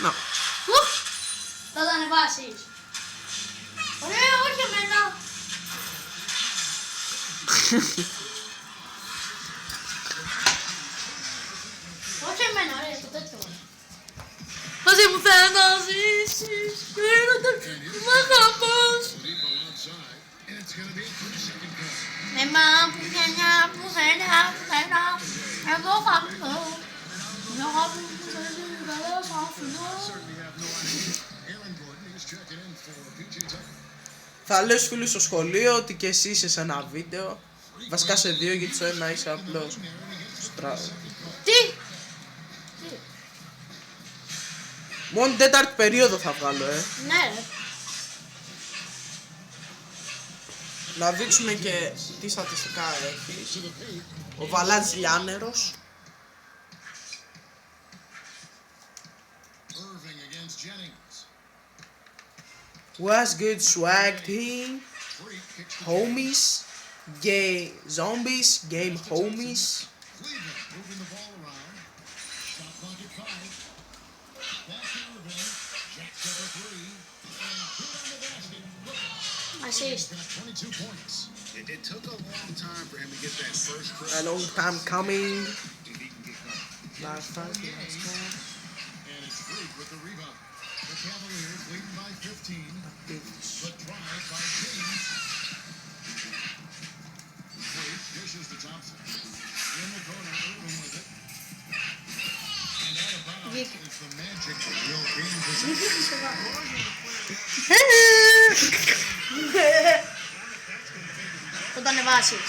Να. Θα τα ανεβάσεις. Ωραία, όχι εμένα. Όχι εμένα, ωραία, το τέτοιο. Μαζί μου θέλω να ζήσεις. Μ' αγαπάς. Εμά πουθενά, πουθενά, πουθενά. Εγώ θα πω. Μια αγάπη που θέλει, δεν θα αφήνω. Θα λέω στους φίλους στο σχολείο ότι και εσύ είσαι σε ένα βίντεο. Βασικά σε δύο, γιατί στο ένα είσαι απλώς. Τι! Μόνο την τέταρτη περίοδο θα βγάλω, Ναι ρε. Να δείξουμε και τι στατιστικά έχει. Ο Βαλάτης Λιάνερος. Was good swag team. Homies. Gay zombies. Game homies. Assist. It took a long time for him to get that first A long time coming. Last and it's Freak with the rebound. The Cavaliers leading by 15, but drive by James. Freak dishes to Thompson. In the corner, Irving with it. And out of bounds is the magic of Will Green. Θα τα ανεβάσεις.